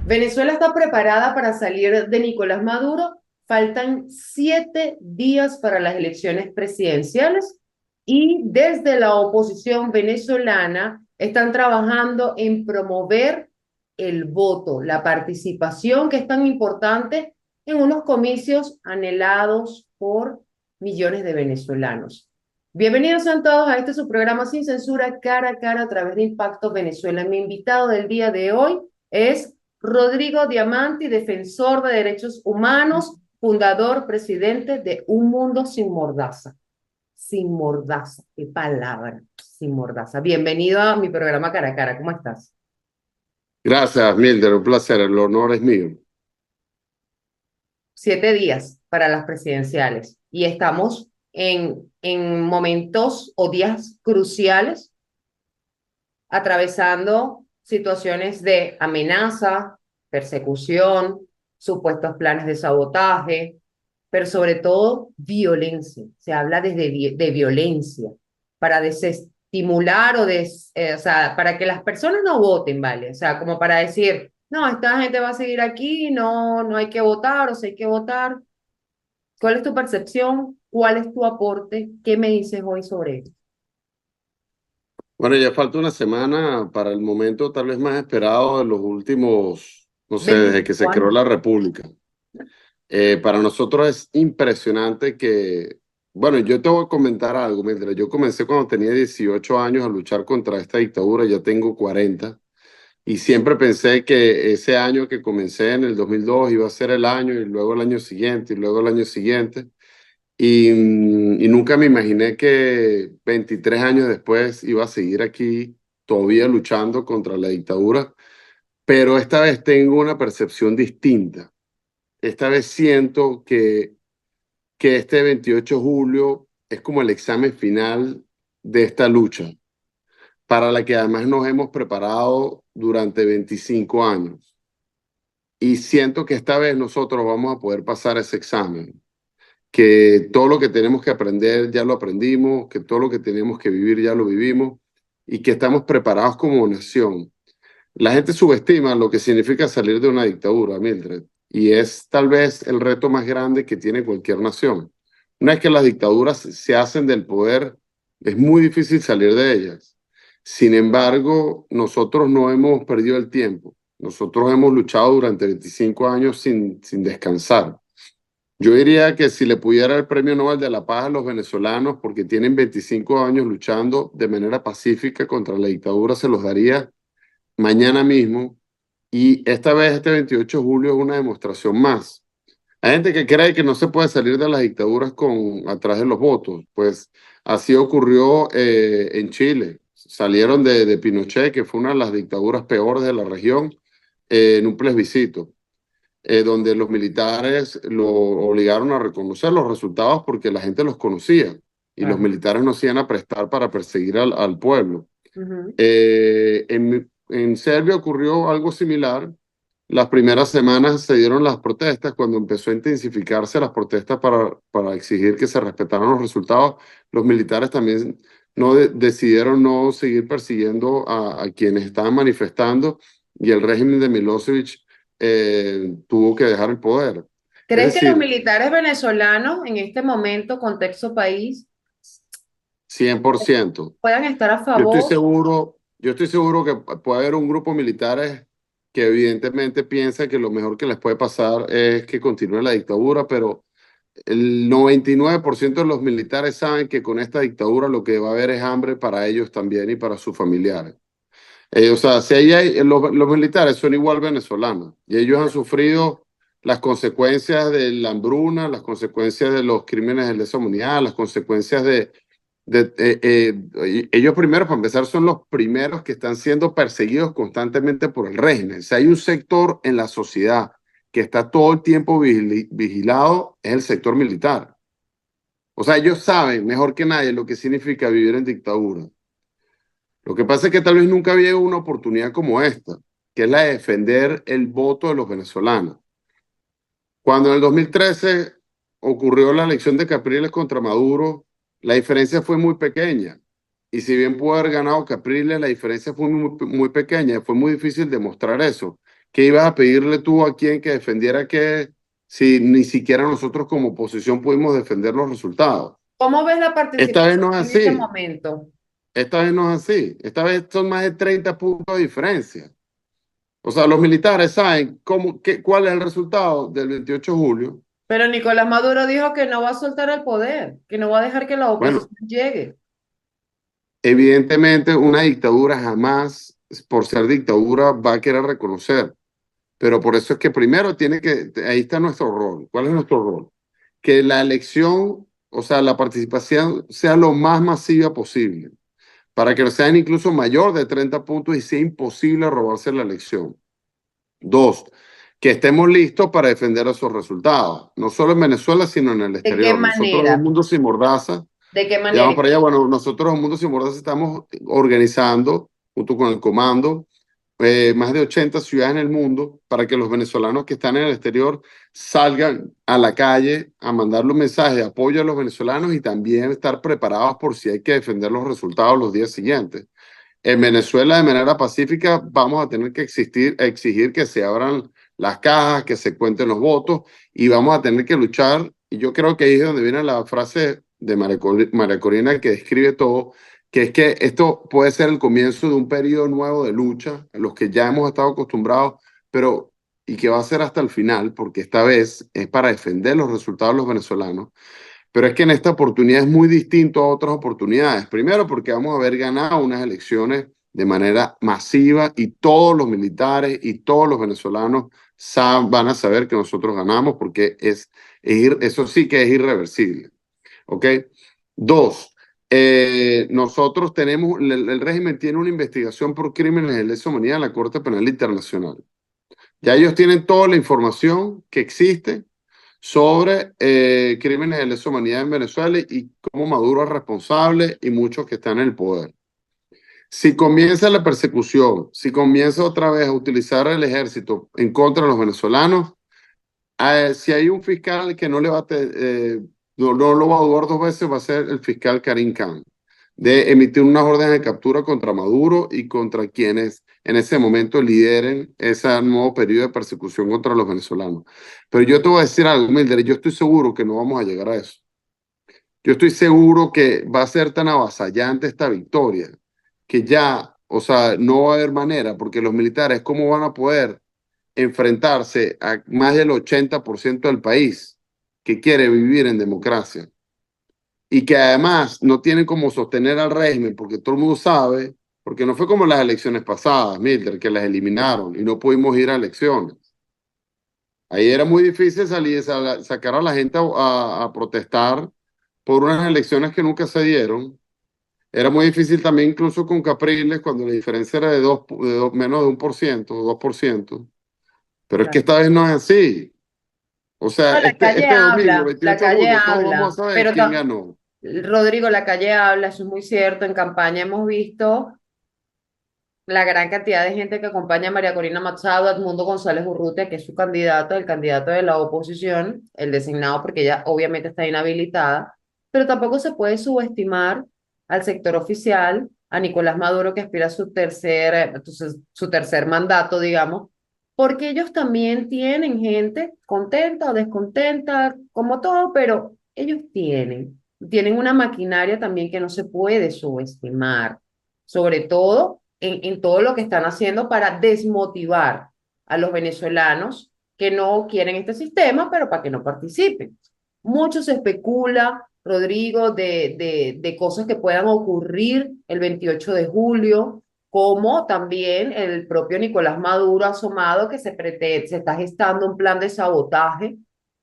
Venezuela está preparada para salir de Nicolás Maduro. Faltan 7 días para las elecciones presidenciales y desde la oposición venezolana están trabajando en promover el voto, la participación que es tan importante en unos comicios anhelados por millones de venezolanos. Bienvenidos sean todos a este su programa Sin Censura, cara a cara a través de Impacto Venezuela. Mi invitado del día de hoy es Rodrigo Diamanti, defensor de derechos humanos, fundador, presidente de Un Mundo Sin Mordaza. Sin mordaza, qué palabra, sin mordaza. Bienvenido a mi programa Cara a Cara, ¿cómo estás? Gracias, Milder, un placer, el honor es mío. 7 días para las presidenciales y estamos en momentos o días cruciales atravesando situaciones de amenaza, persecución, supuestos planes de sabotaje, pero sobre todo violencia. Se habla de violencia para desestimular o sea, para que las personas no voten, ¿vale? O sea, como para decir, no, esta gente va a seguir aquí, no, no hay que votar o si hay que votar. ¿Cuál es tu percepción? ¿Cuál es tu aporte? ¿Qué me dices hoy sobre esto? Bueno, ya falta una semana para el momento tal vez más esperado de los últimos, no sé, desde que se 25 creó años. la República. Para nosotros es impresionante que, bueno, yo te voy a comentar algo, Mildred. Yo comencé cuando tenía 18 años a luchar contra esta dictadura, ya tengo 40, y siempre pensé que ese año que comencé en el 2002 iba a ser el año, y luego el año siguiente, y luego el año siguiente. Y nunca me imaginé que 23 años después iba a seguir aquí todavía luchando contra la dictadura, pero esta vez tengo una percepción distinta. Esta vez siento que este 28 de julio es como el examen final de esta lucha, para la que además nos hemos preparado durante 25 años. Y siento que esta vez nosotros vamos a poder pasar ese examen, que todo lo que tenemos que aprender ya lo aprendimos, que todo lo que tenemos que vivir ya lo vivimos y que estamos preparados como nación. La gente subestima lo que significa salir de una dictadura, Mildred, y es tal vez el reto más grande que tiene cualquier nación. Una vez que las dictaduras se hacen del poder, es muy difícil salir de ellas. Sin embargo, nosotros no hemos perdido el tiempo. Nosotros hemos luchado durante 25 años sin descansar. Yo diría que si le pudiera el Premio Nobel de la Paz a los venezolanos, porque tienen 25 años luchando de manera pacífica contra la dictadura, se los daría mañana mismo. Y esta vez, este 28 de julio, es una demostración más. Hay gente que cree que no se puede salir de las dictaduras atrás de los votos. Pues así ocurrió en Chile. Salieron de Pinochet, que fue una de las dictaduras peores de la región, en un plebiscito donde los militares lo obligaron a reconocer los resultados porque la gente los conocía y los Claro. militares no se iban a prestar para perseguir al pueblo. Ujú. En Serbia ocurrió algo similar. Las primeras semanas se dieron las protestas. Cuando empezó a intensificarse las protestas para exigir que se respetaran los resultados, los militares también decidieron no seguir persiguiendo a quienes estaban manifestando y el régimen de Milosevic tuvo que dejar el poder. Es ¿Crees que los decir, militares venezolanos en este momento, contexto país, 100%. puedan estar a Yo estoy favor? seguro, yo estoy seguro que puede haber un grupo de militares que evidentemente piensa que lo mejor que les puede pasar es que continúe la dictadura, pero el 99% de los militares saben que con esta dictadura lo que va a haber es hambre para ellos también y para sus familiares. O sea, si ahí los militares son igual venezolanos y ellos han sufrido las consecuencias de la hambruna, las consecuencias de los crímenes de lesa humanidad, las consecuencias ellos primero, para empezar, son los primeros que están siendo perseguidos constantemente por el régimen. Si hay un sector en la sociedad que está todo el tiempo vigilado, es el sector militar. O sea, ellos saben mejor que nadie lo que significa vivir en dictadura. Lo que pasa es que tal vez nunca había una oportunidad como esta, que es la de defender el voto de los venezolanos. Cuando en el 2013 ocurrió la elección de Capriles contra Maduro, la diferencia fue muy pequeña. Y si bien pudo haber ganado Capriles, la diferencia fue muy pequeña. Fue muy difícil demostrar eso, ¿Qué ibas a pedirle tú a quien que defendiera que si ni siquiera nosotros como oposición pudimos defender los resultados? ¿Cómo ves la Esta vez participación no es en este así. momento? Esta vez no es así. Esta vez son más de 30 puntos de diferencia. O sea, los militares saben cuál es el resultado del 28 de julio. Pero Nicolás Maduro dijo que no va a soltar el poder, que no va a dejar que la Bueno, oposición llegue. evidentemente una dictadura jamás, por ser dictadura, va a querer reconocer. Pero por eso es que primero ahí está nuestro rol. ¿Cuál es nuestro rol? Que la elección, o sea, la participación sea lo más masiva posible, para que sean incluso mayor de 30 puntos y sea imposible robarse la elección. Dos, que estemos listos para defender esos resultados, no solo en Venezuela, sino en el ¿De qué exterior. Nosotros, un manera? mundo sin mordaza, ¿De qué ya manera? vamos para allá. Bueno, nosotros, un mundo sin mordaza, estamos organizando, junto con el comando, más de 80 ciudades en el mundo para que los venezolanos que están en el exterior salgan a la calle a mandar un mensaje de apoyo a los venezolanos y también estar preparados por si hay que defender los resultados los días siguientes. En Venezuela, de manera pacífica, vamos a tener que exigir que se abran las cajas, que se cuenten los votos y vamos a tener que luchar. Y yo creo que ahí es donde viene la frase de María Corina que describe todo, que es que esto puede ser el comienzo de un periodo nuevo de lucha, a los que ya hemos estado acostumbrados, pero y que va a ser hasta el final, porque esta vez es para defender los resultados de los venezolanos. Pero es que en esta oportunidad es muy distinto a otras oportunidades. Primero, porque vamos a haber ganado unas elecciones de manera masiva y todos los militares y todos los venezolanos van a saber que nosotros ganamos porque eso sí que es irreversible. ¿Ok? Dos, nosotros tenemos, el régimen tiene una investigación por crímenes de lesa humanidad en la Corte Penal Internacional. Ya ellos tienen toda la información que existe sobre crímenes de lesa humanidad en Venezuela y cómo Maduro es responsable y muchos que están en el poder. Si comienza la persecución, si comienza otra vez a utilizar el ejército en contra de los venezolanos, si hay un fiscal que no le va a no lo va a dudar dos veces, va a ser el fiscal Karim Khan, de emitir unas órdenes de captura contra Maduro y contra quienes en ese momento lideren ese nuevo periodo de persecución contra los venezolanos. Pero yo te voy a decir algo, Mildred, yo estoy seguro que no vamos a llegar a eso. Yo estoy seguro que va a ser tan avasallante esta victoria que ya, o sea, no va a haber manera, porque los militares, ¿cómo van a poder enfrentarse a más del 80% del país que quiere vivir en democracia? Y que además no tienen cómo sostener al régimen, porque todo el mundo sabe, porque no fue como las elecciones pasadas, Mildred, que las eliminaron y no pudimos ir a elecciones. Ahí era muy difícil sacar a la gente a protestar por unas elecciones que nunca se dieron. Era muy difícil también incluso con Capriles, cuando la diferencia era menos de 1%, 2%. Pero es que esta vez no es así. O sea, No, este domingo, la 28 de calle julio, todos vamos habla, a saber pero quién ganó. Rodrigo, la calle habla, eso es muy cierto. En campaña hemos visto la gran cantidad de gente que acompaña a María Corina Machado, Edmundo González Urrutia, que es su candidato, el candidato de la oposición, el designado porque ella obviamente está inhabilitada, pero tampoco se puede subestimar al sector oficial, a Nicolás Maduro que aspira a su tercer mandato, digamos, porque ellos también tienen gente contenta o descontenta, como todo, pero ellos tienen una maquinaria también que no se puede subestimar, sobre todo en todo lo que están haciendo para desmotivar a los venezolanos que no quieren este sistema, pero para que no participen. Mucho se especula, Rodrigo, de cosas que puedan ocurrir el 28 de julio, como también el propio Nicolás Maduro ha asomado que se está gestando un plan de sabotaje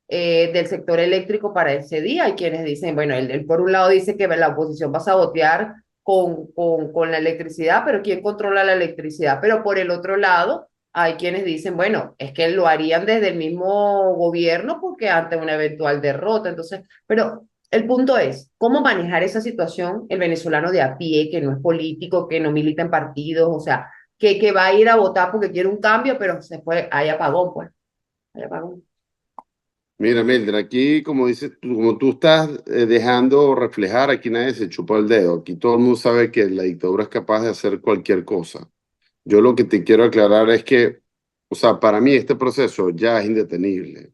del sector eléctrico para ese día. Hay quienes dicen, bueno, él por un lado dice que la oposición va a sabotear con la electricidad, pero ¿quién controla la electricidad? Pero por el otro lado, hay quienes dicen, bueno, es que lo harían desde el mismo gobierno porque ante una eventual derrota. Entonces, pero el punto es, ¿cómo manejar esa situación el venezolano de a pie, que no es político, que no milita en partidos, o sea, que va a ir a votar porque quiere un cambio, pero se fue, hay apagón, pues, hay apagón. Mira, Mildred, aquí, como dices, como tú estás dejando reflejar, aquí nadie se chupa el dedo. Aquí todo el mundo sabe que la dictadura es capaz de hacer cualquier cosa. Yo lo que te quiero aclarar es que O sea, para mí este proceso ya es indetenible.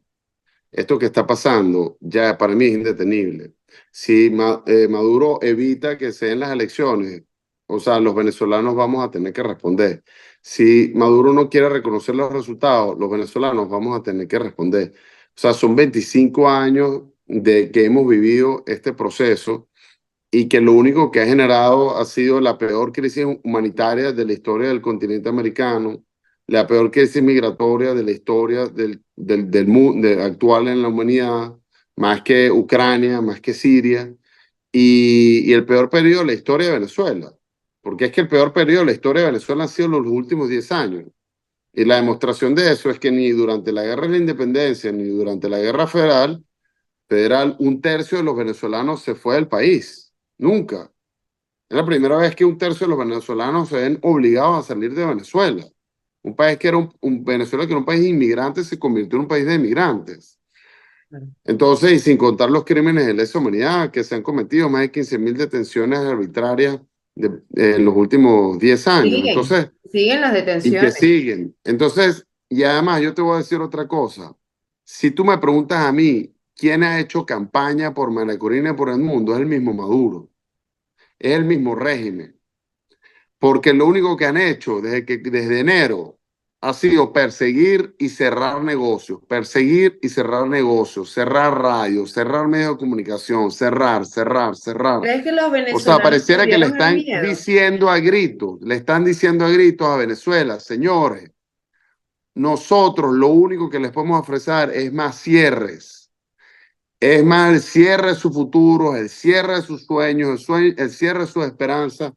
Esto que está pasando ya para mí es indetenible. Si Maduro evita que se den las elecciones, o sea, los venezolanos vamos a tener que responder. Si Maduro no quiere reconocer los resultados, los venezolanos vamos a tener que responder. O sea, son 25 años de que hemos vivido este proceso y que lo único que ha generado ha sido la peor crisis humanitaria de la historia del continente americano, la peor crisis migratoria de la historia del mundo actual en la humanidad, más que Ucrania, más que Siria, y el peor periodo de la historia de Venezuela, porque es que el peor periodo de la historia de Venezuela han sido los últimos 10 años. Y la demostración de eso es que ni durante la guerra de la independencia, ni durante la guerra federal, un tercio de los venezolanos se fue del país. Nunca. Es la primera vez que un tercio de los venezolanos se ven obligados a salir de Venezuela. Un país que era Venezuela, que era un país de inmigrantes, se convirtió en un país de emigrantes. Entonces, y sin contar los crímenes de lesa humanidad que se han cometido, más de 15.000 detenciones arbitrarias en los últimos 10 años. Siguen, Entonces, siguen las y que detenciones. siguen. Entonces, y además yo te voy a decir otra cosa. Si tú me preguntas a mí, ¿quién ha hecho campaña por María Corina y por el mundo? Es el mismo Maduro, es el mismo régimen. Porque lo único que han hecho desde enero ha sido perseguir y cerrar negocios, perseguir y cerrar negocios, cerrar radios, cerrar medios de comunicación, cerrar. ¿Crees que los O sea, venezolanos pareciera que le perdieron el están miedo? diciendo a gritos, le están diciendo a gritos a Venezuela, señores, nosotros lo único que les podemos ofrecer es más cierres, es más el cierre de su futuro, el cierre de sus sueños, el cierre de sus esperanzas.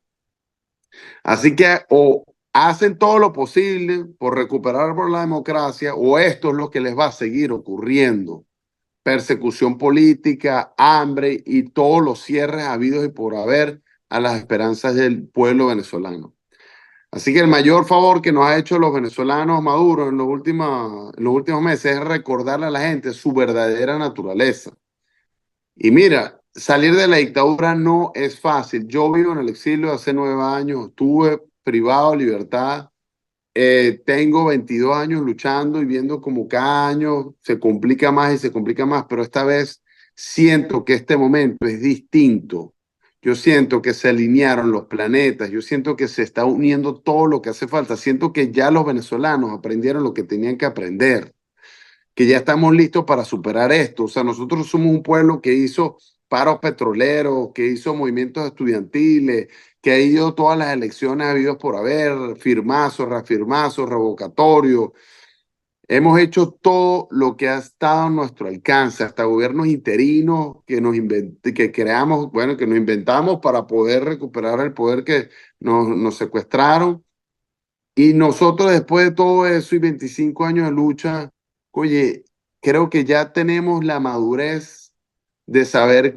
Así que o hacen todo lo posible por recuperar por la democracia o esto es lo que les va a seguir ocurriendo. Persecución política, hambre y todos los cierres habidos y por haber a las esperanzas del pueblo venezolano. Así que el mayor favor que nos ha hecho los venezolanos Maduro en los últimos meses es recordarle a la gente su verdadera naturaleza. Y mira, salir de la dictadura no es fácil. Yo vivo en el exilio hace 9 años, estuve privado de libertad, tengo 22 años luchando y viendo como cada año se complica más y se complica más, pero esta vez siento que este momento es distinto. Yo siento que se alinearon los planetas, yo siento que se está uniendo todo lo que hace falta, siento que ya los venezolanos aprendieron lo que tenían que aprender, que ya estamos listos para superar esto. O sea, nosotros somos un pueblo que hizo paros petroleros, que hizo movimientos estudiantiles, que ha ido todas las elecciones habidos por haber, firmazos, reafirmazos, revocatorios. Hemos hecho todo lo que ha estado a nuestro alcance, hasta gobiernos interinos que creamos, bueno, que nos inventamos para poder recuperar el poder que nos secuestraron. Y nosotros después de todo eso y 25 años de lucha, oye, creo que ya tenemos la madurez de saber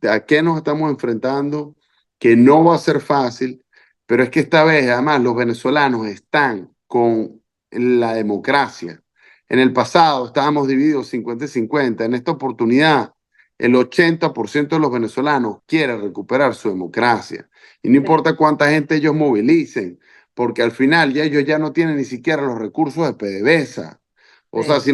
a qué nos estamos enfrentando, que no va a ser fácil, pero es que esta vez además los venezolanos están con la democracia. En el pasado estábamos divididos 50 y 50. En esta oportunidad, el 80% de los venezolanos quiere recuperar su democracia. Y no importa cuánta gente ellos movilicen, porque al final ya ellos ya no tienen ni siquiera los recursos de PDVSA. O sea, Sí.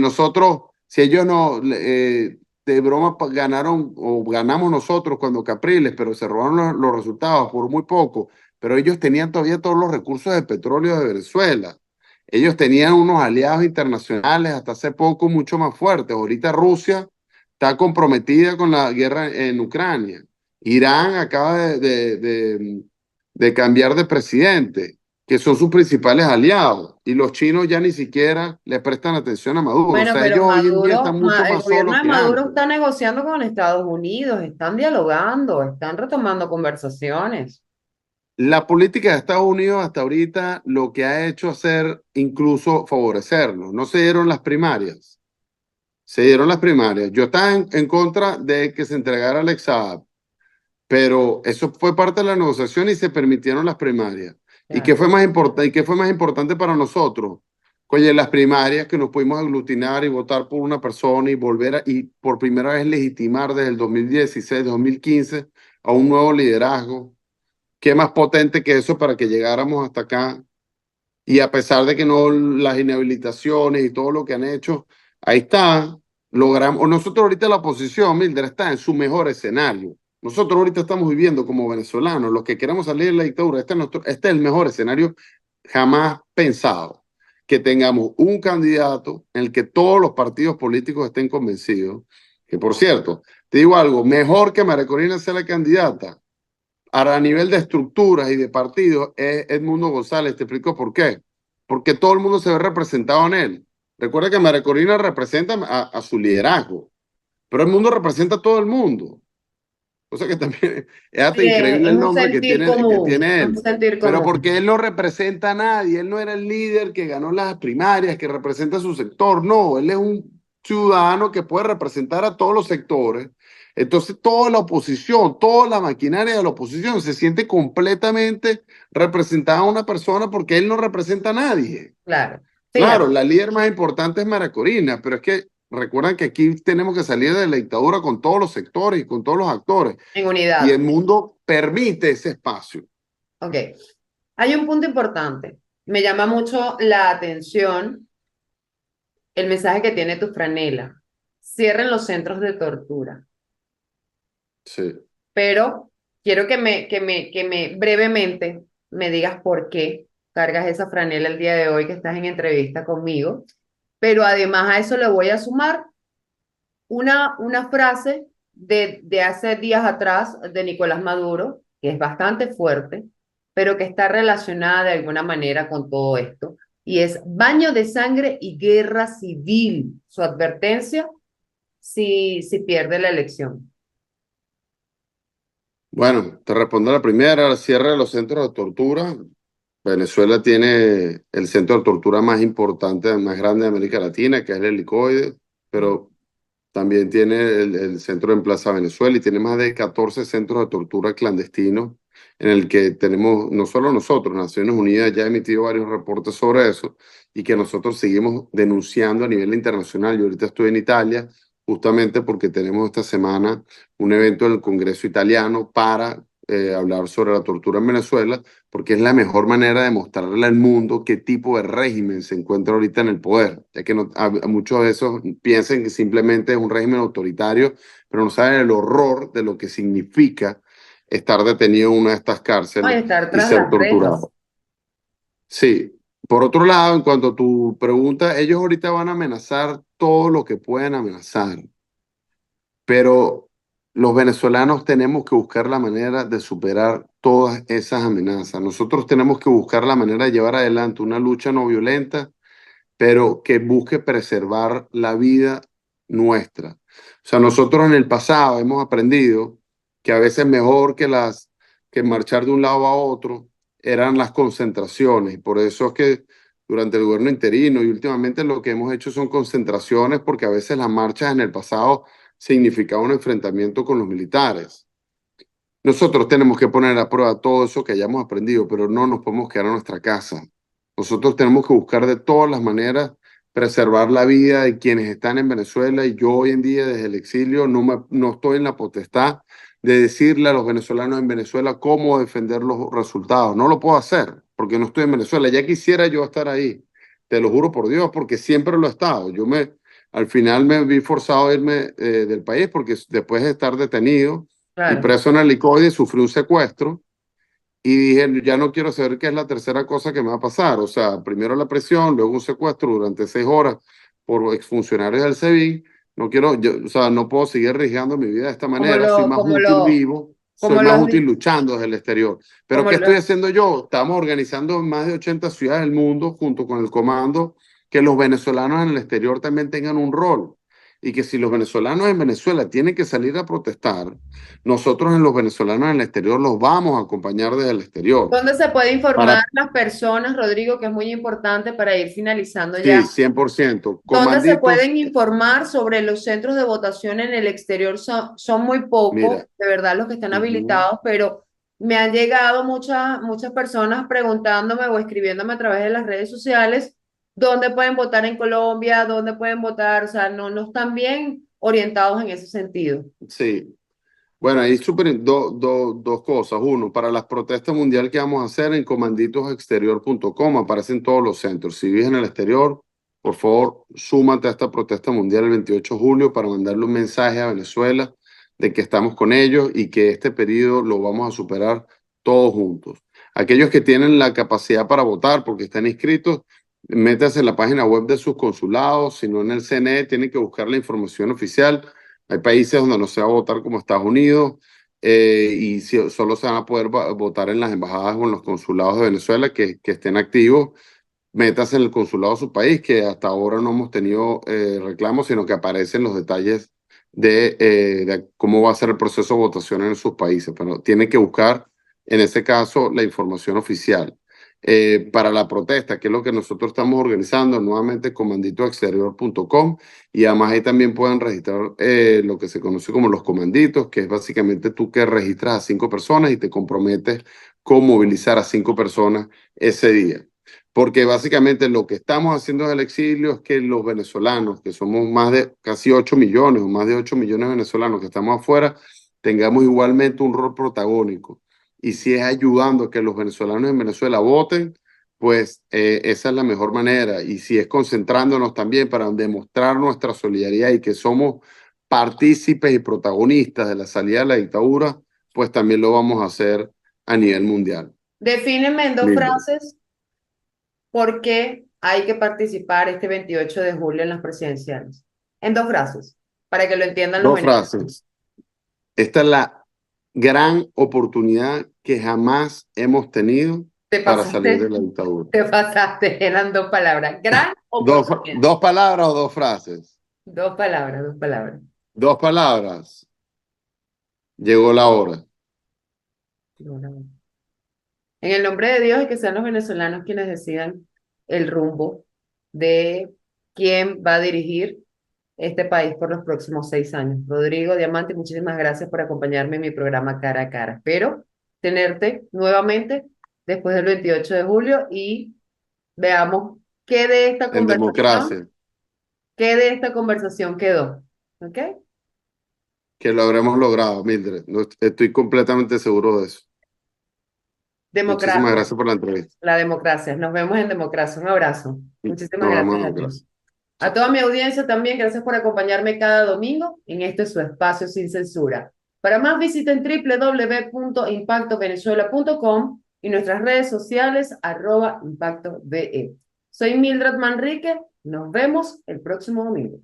si ellos no, de broma ganaron o ganamos nosotros cuando Capriles, pero se robaron los resultados por muy poco, pero ellos tenían todavía todos los recursos de petróleo de Venezuela. Ellos tenían unos aliados internacionales hasta hace poco mucho más fuertes. Ahorita Rusia está comprometida con la guerra en Ucrania. Irán acaba de cambiar de presidente, que son sus principales aliados, y los chinos ya ni siquiera le prestan atención a Maduro. O Bueno, sea, pero ellos hoy en día Maduro, están mucho el más gobierno solos de que Maduro antes. está negociando con Estados Unidos, están dialogando, están retomando conversaciones. La política de Estados Unidos hasta ahorita lo que ha hecho hacer incluso favorecerlo. No se dieron las primarias. Se dieron las primarias. Yo estaba en contra de que se entregara Alex Saab, pero eso fue parte de la negociación y se permitieron las primarias. ¿Y qué Claro. fue más importante? ¿Y qué fue más importante para nosotros? Oye, las primarias que nos pudimos aglutinar y votar por una persona y y por primera vez legitimar desde el 2016, 2015 a un nuevo liderazgo. ¿Qué más potente que eso para que llegáramos hasta acá? Y a pesar de que no las inhabilitaciones y todo lo que han hecho, ahí está, logramos, o nosotros ahorita la oposición, Mildred, está en su mejor escenario. Nosotros ahorita estamos viviendo como venezolanos, los que queremos salir de la dictadura, este es el mejor escenario jamás pensado, que tengamos un candidato en el que todos los partidos políticos estén convencidos, que por cierto, te digo algo, mejor que María Corina sea la candidata, a nivel de estructuras y de partidos, es Edmundo González. Te explico por qué. Porque todo el mundo se ve representado en él. Recuerda que María Corina representa a su liderazgo, pero el mundo representa a todo el mundo. O sea que también es hasta Sí, increíble es el un nombre sentir que común, tiene es un él. sentir Pero común. porque él no representa a nadie, él no era el líder que ganó las primarias, que representa a su sector, no, él es un ciudadano que puede representar a todos los sectores. Entonces toda la oposición, toda la maquinaria de la oposición se siente completamente representada a una persona porque él no representa a nadie. Claro. Claro, Fíjate, la líder más importante es María Corina, pero es que recuerdan que aquí tenemos que salir de la dictadura con todos los sectores y con todos los actores. en Y unidad. el mundo permite ese espacio. Ok. Hay un punto importante. Me llama mucho la atención el mensaje que tiene tu franela. Cierren los centros de tortura. Sí. Pero quiero que me brevemente me digas por qué cargas esa franela el día de hoy que estás en entrevista conmigo. Pero además a eso le voy a sumar una frase de hace días atrás de Nicolás Maduro, que es bastante fuerte, pero que está relacionada de alguna manera con todo esto, y es baño de sangre y guerra civil, su advertencia si pierde la elección. Bueno, te respondo a la primera, el cierre de los centros de tortura. Venezuela tiene el centro de tortura más importante, más grande de América Latina, que es el Helicoide, pero también tiene el centro en Plaza Venezuela y tiene más de 14 centros de tortura clandestinos en el que tenemos, no solo nosotros, Naciones Unidas ya ha emitido varios reportes sobre eso y que nosotros seguimos denunciando a nivel internacional. Yo ahorita estoy en Italia justamente porque tenemos esta semana un evento en el Congreso italiano para hablar sobre la tortura en Venezuela, porque es la mejor manera de mostrarle al mundo qué tipo de régimen se encuentra ahorita en el poder, ya que no, a muchos de esos piensan que simplemente es un régimen autoritario, pero no saben el horror de lo que significa estar detenido en una de estas Ay, cárceles estar y tras ser las rejas. torturado. Sí, por otro lado, en cuanto a tu pregunta, ellos ahorita van a amenazar todo lo que pueden amenazar, pero los venezolanos tenemos que buscar la manera de superar todas esas amenazas. Nosotros tenemos que buscar la manera de llevar adelante una lucha no violenta, pero que busque preservar la vida nuestra. O sea, nosotros en el pasado hemos aprendido que a veces mejor que marchar de un lado a otro eran las concentraciones. Y por eso es que durante el gobierno interino y últimamente lo que hemos hecho son concentraciones porque a veces las marchas en el pasado significaban un enfrentamiento con los militares. Nosotros tenemos que poner a prueba todo eso que hayamos aprendido, pero no nos podemos quedar en nuestra casa. Nosotros tenemos que buscar de todas las maneras preservar la vida de quienes están en Venezuela y yo hoy en día desde el exilio no estoy en la potestad de decirle a los venezolanos en Venezuela cómo defender los resultados. No lo puedo hacer porque no estoy en Venezuela. Ya quisiera yo estar ahí, te lo juro por Dios, porque siempre lo he estado. Al final me vi forzado a irme del país porque después de estar detenido y Claro. preso en el helicoide, sufrí un secuestro y dije, ya no quiero saber qué es la tercera cosa que me va a pasar. O sea, primero la presión, luego un secuestro durante 6 horas por exfuncionarios del SEBIN. No quiero, o sea, no puedo seguir arriesgando mi vida de esta Como manera. Soy lo, más como útil lo, vivo, soy como más los, útil luchando desde el exterior. Pero como ¿qué estoy lo, haciendo yo? Estamos organizando en más de 80 ciudades del mundo junto con el comando que los venezolanos en el exterior también tengan un rol. Y que si los venezolanos en Venezuela tienen que salir a protestar, nosotros en los venezolanos en el exterior los vamos a acompañar desde el exterior. ¿Dónde se puede informar Para, las personas, Rodrigo, que es muy importante para ir finalizando ya? sí, 100%. ¿Dónde se Comanditos, pueden informar sobre los centros de votación en el exterior? Son muy pocos, mira, de verdad, los que están ujú, habilitados, pero me han llegado muchas personas preguntándome o escribiéndome a través de las redes sociales dónde pueden votar en Colombia, dónde pueden votar, o sea, no están bien orientados en ese sentido. sí. Bueno, ahí dos cosas. Uno, para las protestas mundiales que vamos a hacer en comanditosexterior.com aparecen todos los centros. Si vives en el exterior, por favor, súmate a esta protesta mundial el 28 de julio para mandarle un mensaje a Venezuela de que estamos con ellos y que este periodo lo vamos a superar todos juntos. Aquellos que tienen la capacidad para votar porque están inscritos, métanse en la página web de sus consulados, si no en el CNE, tienen que buscar la información oficial. Hay países donde no se va a votar como Estados Unidos solo se van a poder votar en las embajadas o en los consulados de Venezuela que estén activos. Métase en el consulado de su país, que hasta ahora no hemos tenido reclamos, sino que aparecen los detalles de cómo va a ser el proceso de votación en sus países. Pero tienen que buscar, en ese caso, la información oficial. Para la protesta, que es lo que nosotros estamos organizando, nuevamente comanditoexterior.com, y además ahí también pueden registrar lo que se conoce como los comanditos, que es básicamente tú que registras a 5 personas y te comprometes con movilizar a 5 personas ese día. Porque básicamente lo que estamos haciendo en el exilio es que los venezolanos, que somos más de casi 8 millones o más de 8 millones de venezolanos que estamos afuera, tengamos igualmente un rol protagónico. Y si es ayudando a que los venezolanos en Venezuela voten, pues esa es la mejor manera. Y si es concentrándonos también para demostrar nuestra solidaridad y que somos partícipes y protagonistas de la salida de la dictadura, pues también lo vamos a hacer a nivel mundial. Defíneme en dos Mildred. frases por qué hay que participar este 28 de julio en las presidenciales. En dos frases, para que lo entiendan los Dos venezolanos. frases. Esta es la gran oportunidad que jamás hemos tenido Te para salir de pasaste, la dictadura. te pasaste, eran dos palabras. Gran Dos, oportunidad. dos palabras o dos frases. Dos palabras, dos palabras. Dos palabras. Llegó la hora. En el nombre de Dios y que sean los venezolanos quienes decidan el rumbo de quién va a dirigir este país por los próximos 6 años. Rodrigo Diamante, muchísimas gracias por acompañarme en mi programa Cara a Cara. Espero tenerte nuevamente después del 28 de julio y veamos qué de esta En conversación, democracia. qué de esta conversación quedó. ¿Ok? Que lo habremos logrado, Mildred. Estoy completamente seguro de eso. Muchísimas Democracia, gracias por la entrevista. la democracia. Nos vemos en democracia. Un abrazo. Muchísimas Nos vemos en gracias a ti. democracia. A toda mi audiencia también, gracias por acompañarme cada domingo en este su espacio sin censura. Para más visiten www.impactovenezuela.com y nuestras redes sociales @impactove. Soy Mildred Manrique, nos vemos el próximo domingo.